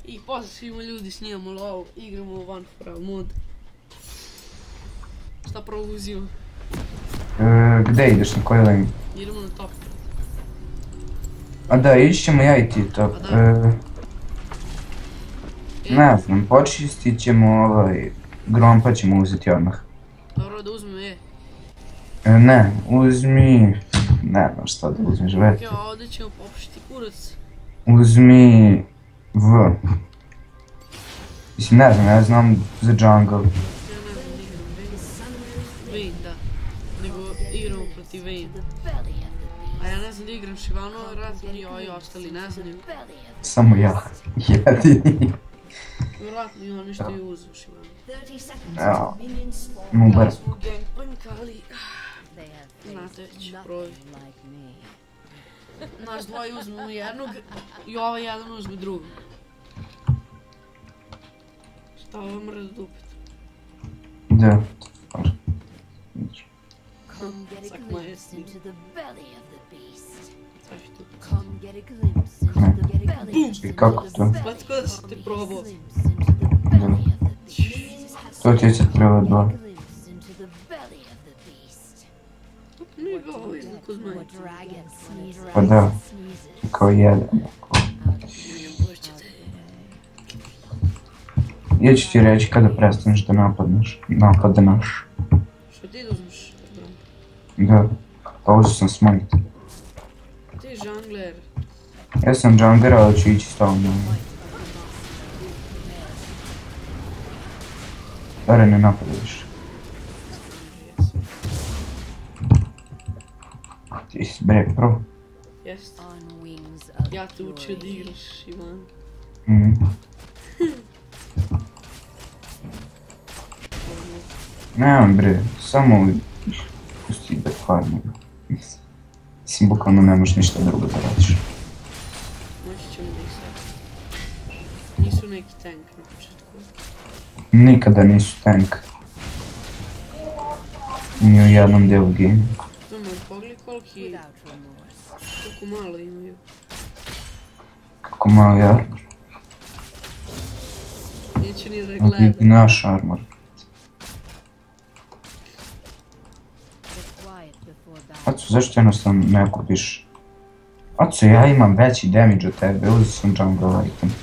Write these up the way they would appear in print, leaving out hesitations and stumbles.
I posle svima ljudi snijamo lovu, igramo One for All mod. Šta prvo uzimam? Gde ideš, na koji lane? Idemo na top. A da, ići ćemo ja i ti top. Ne znam, počistit ćemo Grom pa ćemo uzeti odmah. Dobro da uzmem E. Ne, uzmi... Ne znam šta da uzmiš, vete. Ok, ovdje ćemo popušiti kurac. Uzmi... V. Mislim, ne znam, ja znam za jungle. Ja ne znam da igram Vayne, da. Nego igramo protiv Vayne. A ja ne znam da igram Shyvana, vjerojatno i ovi ostali ne znaju. Samo ja, jedini. Vjerojatno i oni što je uzeo Shyvana. Evo, Mubar. Ja smo gangplank, ali... Znate već, broj. Nas dvoje uzmemo jednog i ovaj jedan uzme drugog. Šta ovo mrda dupet? Da. Sak majesni. I kako to? Znate ko da sam te probao? Da. To ti je sad treba dva. Nije ga ovo izvuku zmaj. Pa da, kao jedan. Ja ću ti reći kada prestaneš da napadaš. Što ti da uzmeš? Da, pa uzeo sam smite. Ti je žangler. Ja sam jungler, ali ću ići s tobom. Bare ne napadaš. Ti si bre pro. Jest. Ja te učio da igraš, Ivan. Nemam bre, samo pusti da farmim. Mislim, bukvalno ne možeš ništa drugo da radiš. Moći ćemo da ih sad. Nisu neki tank na početku. Nikada nisu tank. Ni u jednom delu game. Znamo, pogledaj koliko malo imaju. Kako malo je armor. Neću ni da gledam. Vidi naš armor. Aco, zašto jednostavno ne kupiš? Aco, ja imam veći damage od tebe, uzeo sam jungle item.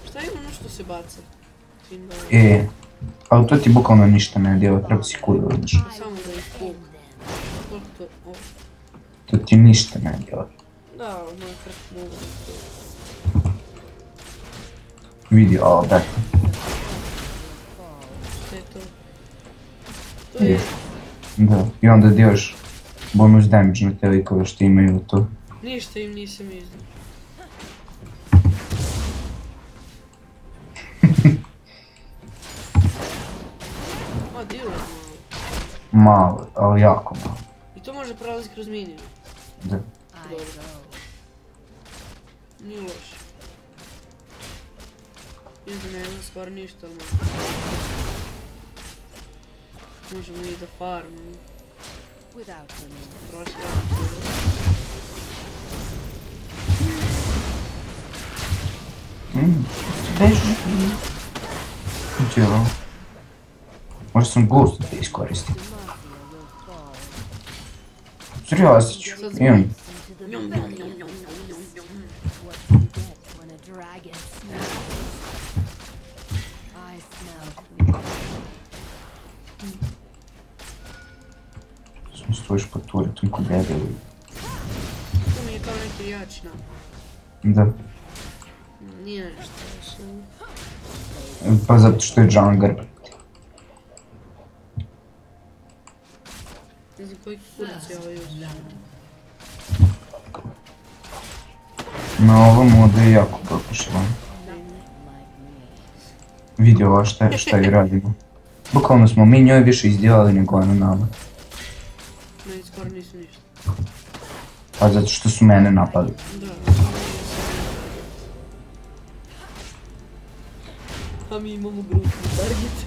Šta ima ono što se baca? Ali to ti bukvalno ništa ne djela, treba si kuda uzmeš. Samo da ih puk. Koliko to? To ti ništa ne djela. Da, makar mogu da to. Vidi, o, da. Šta je to? To je... Da, i onda djelaš bonus damage na te likove što imaju to. Ništa im nisam izdao. A, djeluje malo. Malo, ali jako malo. I to može prolaziti kroz miniju. Da. Dobro. Nije loše. Vidim da nema skoro ništa, ali možemo i da farmimo. Prošli Beži. Djelo. Možda sam ghost da iskoristim. Seriozić, imam. Stojiš pod turetom ko debeli. To mi je kao neki jačina. Da. Nije nešto više. Pa zato što je jungler. Ne znam koji kurac je ovaj uzeo. Na ovom modu je jako propušivan. Vidi ova šta je radimo. Bukvalno smo mi njoj više izdjelali nego ona nama. Meni skoro nisu ništa. Pa zato što su mene napali. Da. A mi imamo grupni target.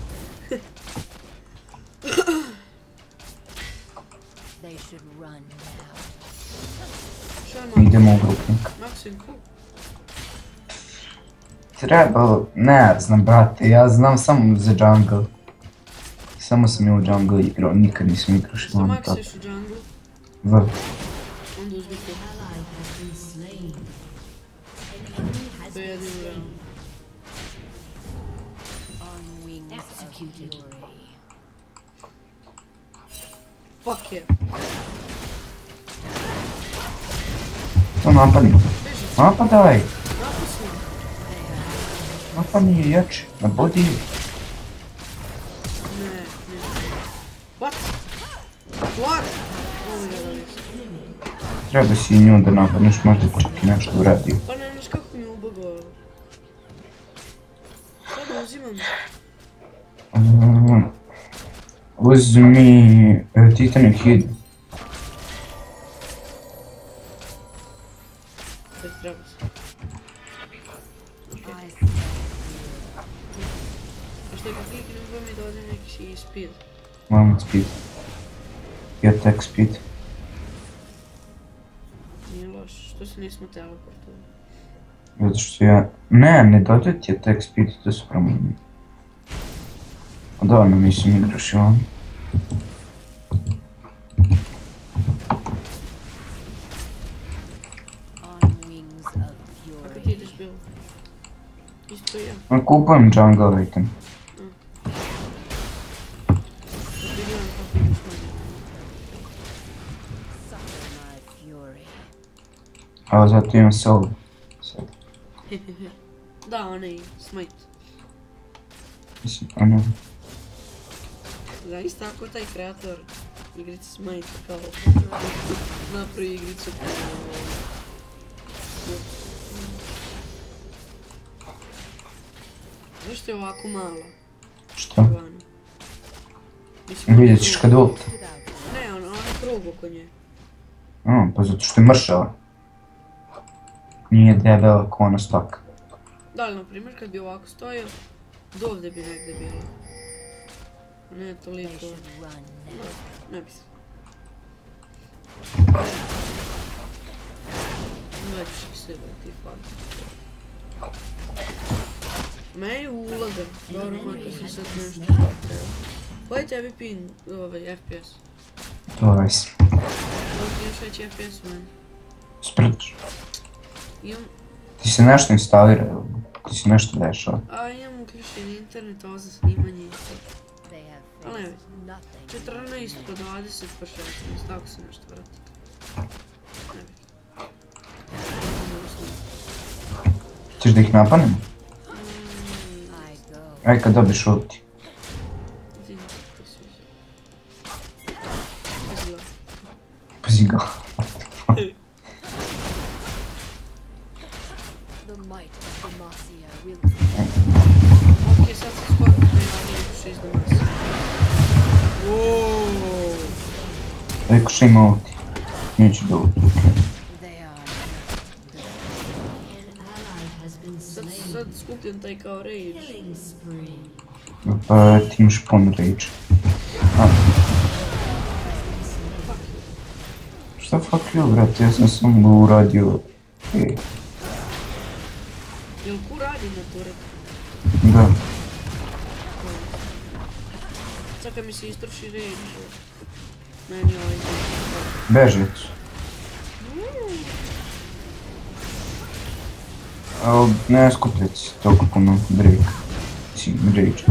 Idemo u grupnik. Maxim, ko? Trebalo, ne znam brate, ja znam samo za jungle. Samo sam ja u jungle igrao, nikad nisam igrao Što Šivanu tako. maksiš u džunglu, Vrt. onda uzmi to. To je jedino realno. Fuck yeah. To napadni. Beži, Napadaj! napusni. Napadni je jači, nabodi. Ne. What? What? Oh my god, Alice. Treba si i nju da napadneš, možda čak i nešto uradio. Pa ne znaš kako mi je ubagovalo. Sada uzimam. Uzmi Titanic Hid. Sad treba se. A što je kad kliknem pa mi dođe neki speed. Mam speed. I attack speed. Nije loš, što se nismo teleportovali. Zato što ja... Ne dođe ti attack speed, to su promijenili. Dovoljno mislim igraš i on. Kako ti ideš bilo? Isto i ja. Kupujem jungle item. Da ti gledam kako ideš manje. A zato imam soul. Sad. Da, onaj smite. Mislim, ono... Zaista ako taj kreator igrice smite kao napravi igricu zašto je ovako mala? Što? Ivana? Mislim, Vidjet ćeš kad ult. ne, ono krug oko nje. Pa zato što je mršava. Nije debela ko ona stoka. Da li, na primjer, kad bi ovako stojio, do ovdje bi negdje bilo. Ne toliko. Ne bi se. Nećeš ih sve ti fakt. Meni ulaga. Dobro, makar si sad nešto shvatio. Koji je tebi ping, FPS? 20. Koliko imaš veći FPS u meni? Sprdaš. Imam, Ti se nešto instalira, ti se nešto dešava. imam uključen internet, ovo za snimanje i sve. Ali ne vidim. 14 po 20 po 16, tako se nešto vrati. Ne vidim. Ćeš da ih napadnem? Aj kad dobiš ulti. Pazi ga. Ok, sad se skoro ne 6 do nas. Wow. Rekao što ima ulti. Neću da ulti, okej. Sad skupljam taj kao rage. Pa ti imaš pun rage. Šta fuck you, brate, ja sam samo uradio... Jel ku radi na turret? Da. Sad kad mi se istroši rage. Meni ovaj Bežec. Ali ne skupljati se toliko puno Drake. Mislim, Rage.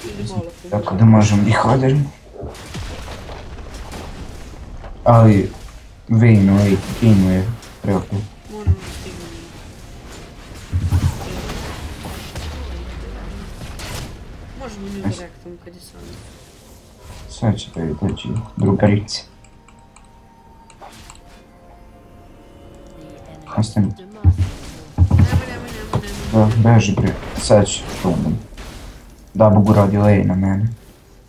ili malo Tako da možemo da ih oderimo. Ali Vayne je preopet. Moramo da stignemo. Možemo nju direktom kad je sam. Sad će da je dođi drugarice. Ostani. Da, beži bre. Sad će problem. Da, Bogu radi lej na mene.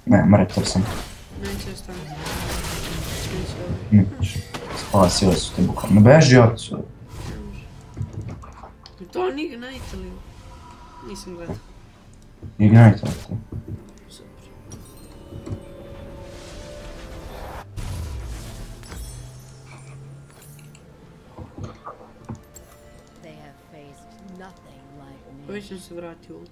Ne, mrtav sam. Neće ostati. Neće ovaj. Neće. Spasio su te bukvalno. Beži odsud. To nije na Italiju. Nisam gledao. Ignite od te. Super. Pa već nam se vrati ult.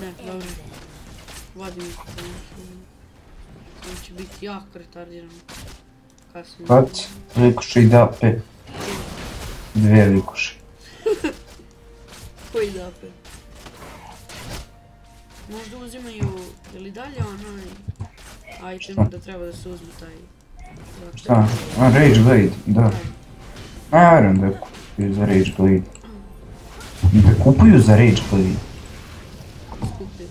Ne, dobro. Vadim ih. On će biti jako retardiran. Kasnije. Bac, likuši i dape. Dvije likuši. Koji dape? Možda uzimaju, ili dalje onaj item da treba da se uzme taj... Šta? A, Rage Blade, da. Ne vjerujem da kupuju za Rage Blade. Da kupuju za Rage Blade. Skuplje.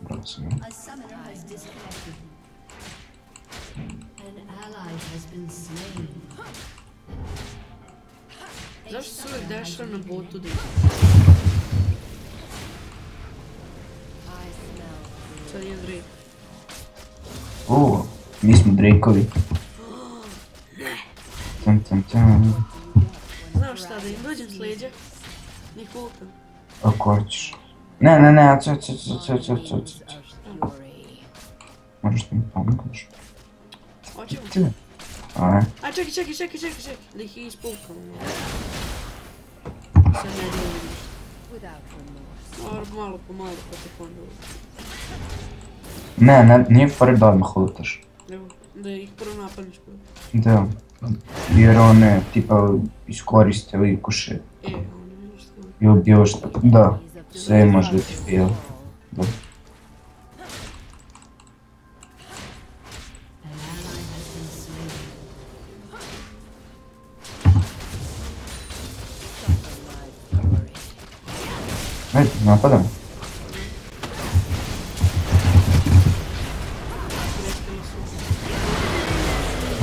Bravo sam. A summoner has disconnected. An ally has been slain. Zašto se uvijek dešava na botu da sad je Drake. O, mi smo Drakeovi. Tam tam tam. Znaš šta, da im dođem s leđa? Nih ultam. Ako hoćeš. Ne, možeš da mi pomogaš? Hoćemo? Ti. Aj. A čekaj, da ih ispulkam. Sad ne djelim ništa. Malo po malo pa te onda ultam. Ne, nije fora da odmah ultaš. Evo, da ih prvo napadniš prvo. Da. Jer one, tipa, iskoriste likuše. Ono vidiš što. Ili bilo što. Da. Sve može da ti fail. Da. An ally has been slain. Ajde, napadam.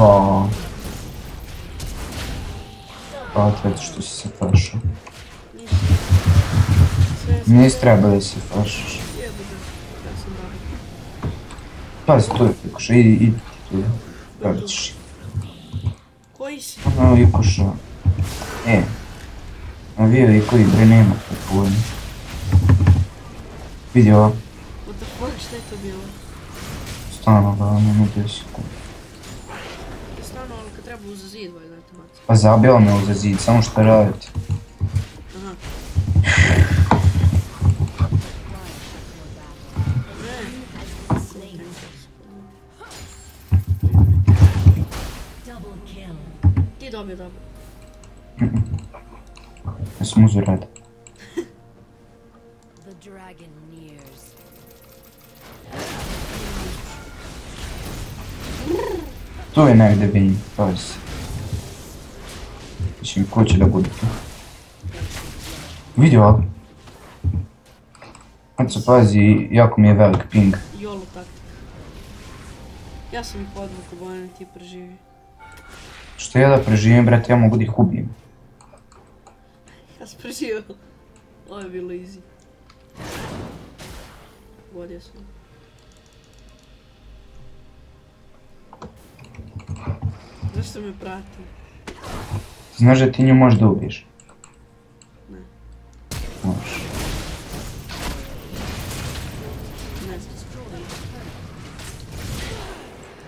O. Pa eto što si se flašao. Nisi trebao da se flašaš. Jebe da, ja sam radio. Pazi, tu je Ikuša, idi tu. Radit ćeš. Koji si? Ono Ikuša. A vi i koji bre nema pojma. Vidi ovo. What the fuck, šta je to bilo? Stano da nema 10 sekund. Je stano, ali kad treba uza zid, valjda te baci. Pa zabila me uza zid, samo što radite. Aha. Double kill. Ti dobio. Ja sam uzeo rad. The dragon nears. Tu je negdje Vayne, pazi. Mislim, ko će da bude tu? Vidi ovako. Kad se pazi, jako mi je velik ping. Jolo taktika. Ja sam ih podvuku, bojene ti preživi. Što ja da preživim, brate, ja mogu da ih ubijem. Ja sam preživio. Ovo je bilo easy. Vodio sam. Zašto me prati? Znaš da ti nju možeš da ubiješ? Ne. Možeš. Ne.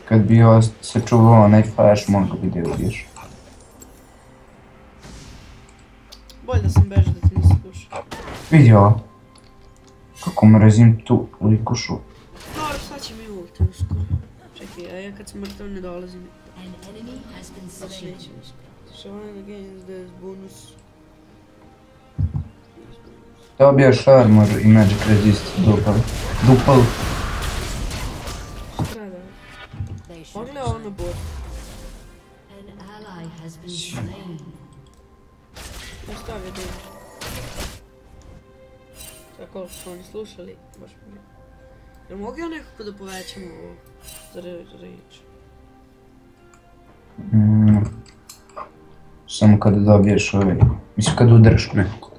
Kad bi joj sačuvao onaj flash, mogu bi da je ubiješ. Bolje da sam bežao da ti nisi slušao. Vidi ovo. Kako mrazim tu likušu. Dobro, sad će mi ulti uskoro. Čekaj, a ja kad sam mrtav ne dolazim. An enemy has been Sad slain. neće mi sprati. Shine against this bonus. Dobiješ armor i magic resist dupal. Strada. They should Pogledaj ovo na bot. An ally has been slain. Ja stavio dobro. Sad koliko su oni slušali, baš mi je. Jel mogu ja nekako da povećam ovo za reč? Samo kada dobiješ ovaj, mislim kada udaraš nekog.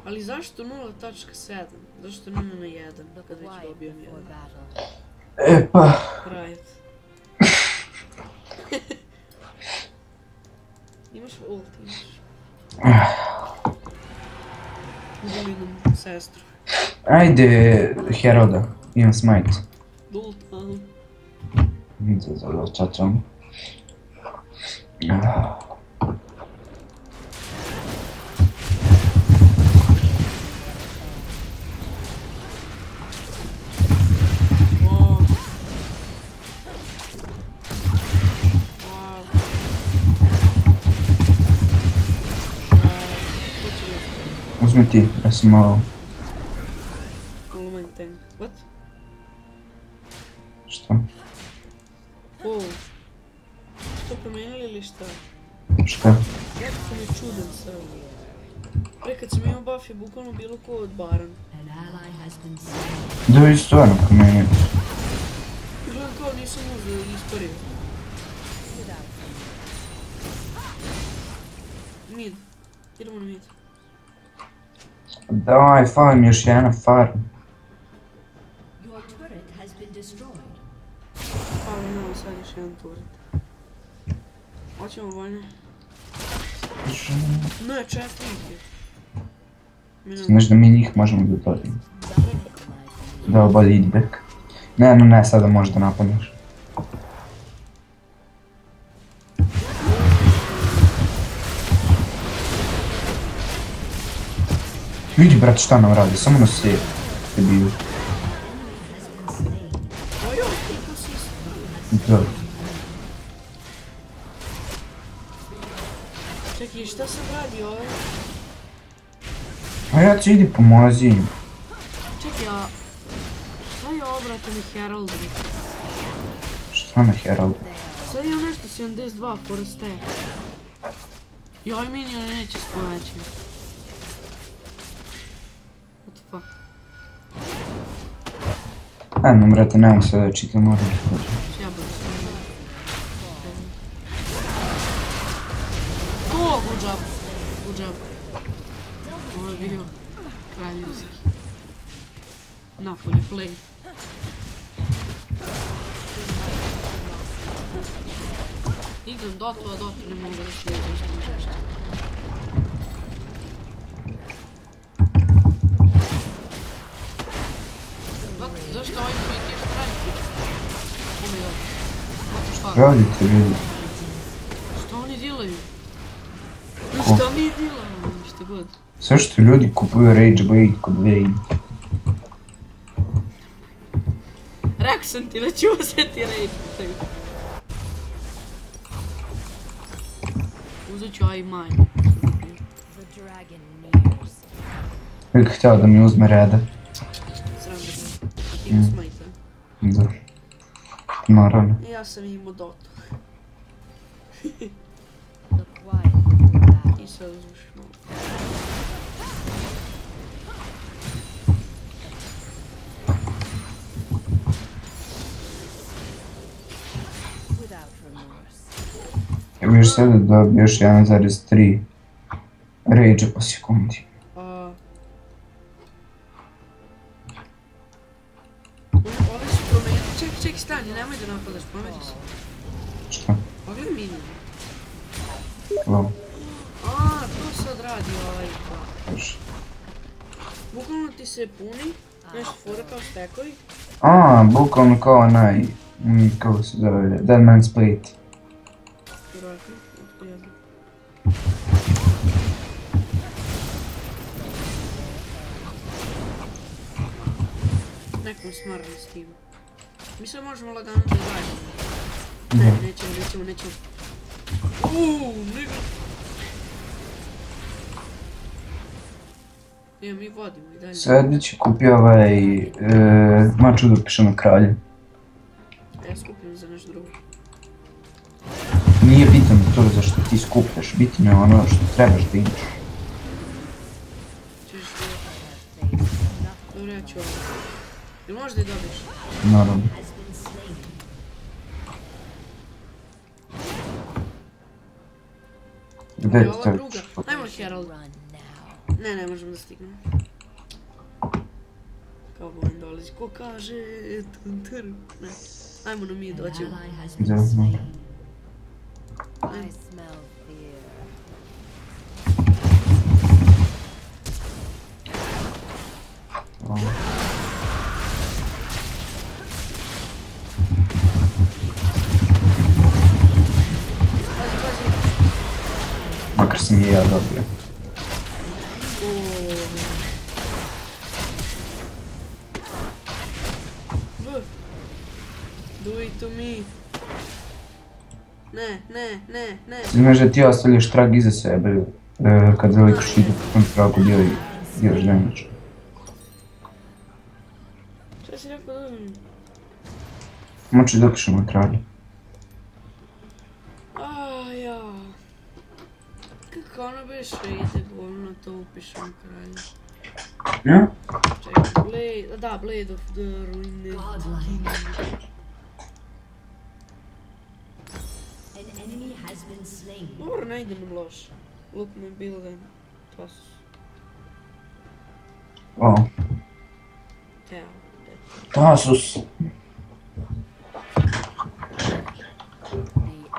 Ali zašto 0.7? Zašto ne na 1, kad već dobijem 1? E pa... Riot. Imaš ult, imaš. Volim sestru. Ajde, Heroda, imam smite. Dult, aha. Vidite za čačam. Wow. Wow. Uzmi ti, ja sam malo... Moment tank. What? Šta? Wow. Što promijenili ili šta? Šta? Jako mi je čudan sad. Pre kad sam imao buff je bukvalno bilo ko od Baran. An ally has been slain. Da vi stvarno promijenili. Gledam kao nisam uzeo i ispario. Mid. Idemo na mid. Daj, fali mi još jedna farm. Your turret has been destroyed. Fali nam sad još jedan turret. Hoćemo vojne. Ne, četiri ih je. Znaš da mi njih možemo da dobijemo. Da, bolje idi back. Ne, sada možeš da napadneš. Vidi brat šta nam radi, samo nas sije. Te biju. Ojo, kako si Da. Čekaj, šta sam radio ovaj? A ja ti idi pomozi im. Čekaj, a... Šta je obratan i Herald? Šta na Herald? Sad imam nešto 72 forest air. I ovaj minion neće s povećim. What the fuck? Ajmo brate, nemoj sve da čitam, moram da kažem. Sjabali smo. O, good job. Good job. Ovo je bio kraljevski. Napolje play. Idem dotu, a dotu ne mogu da slijedim što mi žešće. Zašto ovaj koji ti je strajk? Oh my god. What the fuck? Radite ljudi. Što oni dilaju? Šta mi dilamo? Šta god. Sve što ljudi kupuju Rage Blade kod Vayne. Rekao sam ti da ću uzeti Rage. Uzet ću I mine. The dragon nears. Uvijek htjela da mi uzme reda. Sram da ga. A ti ga smajta. Da. Naravno. Ja sam imao dotu. Look quiet. I sad uzmiš malo. Without remorse. Evo još sada dobiješ 1,3 Rage po sekundi. Ovi su promenili. Ček, stani, nemoj da napadaš, pometi se. Šta? Pogledaj minion. Wow. To sad radi ovaj pa. Još. Bukvalno ti se puni, nešto fura kao stekovi. Bukvalno kao onaj, kako se zove, Dead Man's Plate. Vjerojatno, otko ja znam. Nekom smarali s tim. Mi sad možemo lagano da zajedno. Ne, nećemo. Nigga. Mi vodimo i dalje. Sad će kupi ovaj mač udopišano kralje. Ja skupljam za nešto drugo. Nije bitno to za što ti skupljaš, bitno je ono što trebaš da imaš. Češ da... Dobro, ja ću ovo. Jel možeš da je dobiješ? Naravno. Has been slain. Gdje Je ti ova to? druga. Ajmo Herald. Run now. Ne možemo da stignemo. Kao bojem dolazi. Ko kaže... Ne. Ajmo na mid, An doćemo. ally has been Da, slain. Ajmo. I smell fear. Wow. Makar sam je ja dobio. Do it to me. Ne. Znaš da ti ostavljaš trag iza sebe kad velikaš ide po tom tragu dijelaš damage. Šta si rekao da mi? Moći da opišemo kralje. Ja. Kako ono beše ide bolno to upišem kralje. Ja? Čekaj, Blade of the Ruined. An enemy has been slain. Dobro, ne idem loš. Look me build and toss. O, Evo, Tasus. The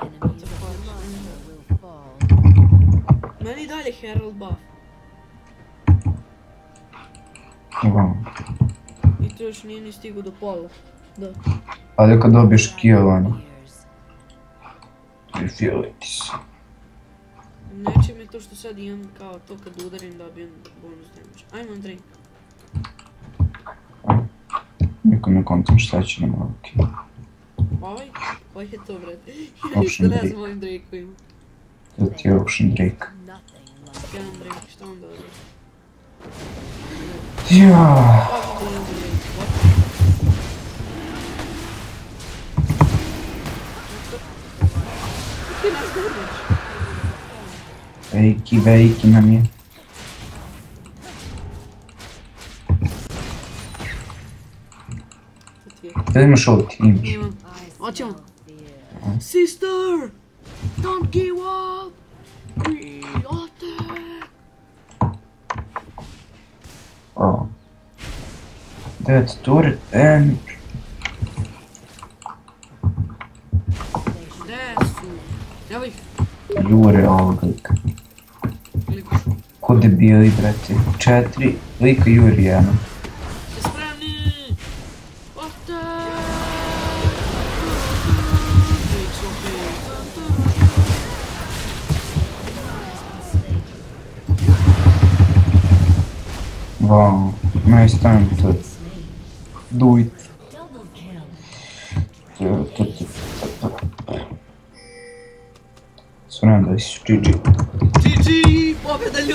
enemy's commander will fall. meni dalje Herald buff. Wow. I to još nije ni stigo do pola. Da. Ali kad dobiješ kill, ono, refiliti se. Neće mi to što sad imam kao to kad udarim dobijem bonus damage. Ajmo drink. Niko ne kontam šta će nam ovo kill. Ovaj? Koji je to, bret? Ja isto Ocean ne Drake. znam ovim Drake-ovima. To ti je Ocean Drake. Nothing like Jedan Drake, šta on dođe? Jaaaa. Kako to je Drake? What? Ti nas dobiš? Veliki nam je. To ti je. Da imaš ulti, imaš. Imam. Hoćemo. fear. Sister! Don't give up! We attack! O. Dead turret and... Gde su? Evo ih. Jure ovoga lika. Koliko su? Ko debili, brate. 4 lika juri jedno. Ste spremni? Attack! It's okay. Wow. Nice time to do it. Double kill. Surrender, GG. GG! Pobjeda ljudi!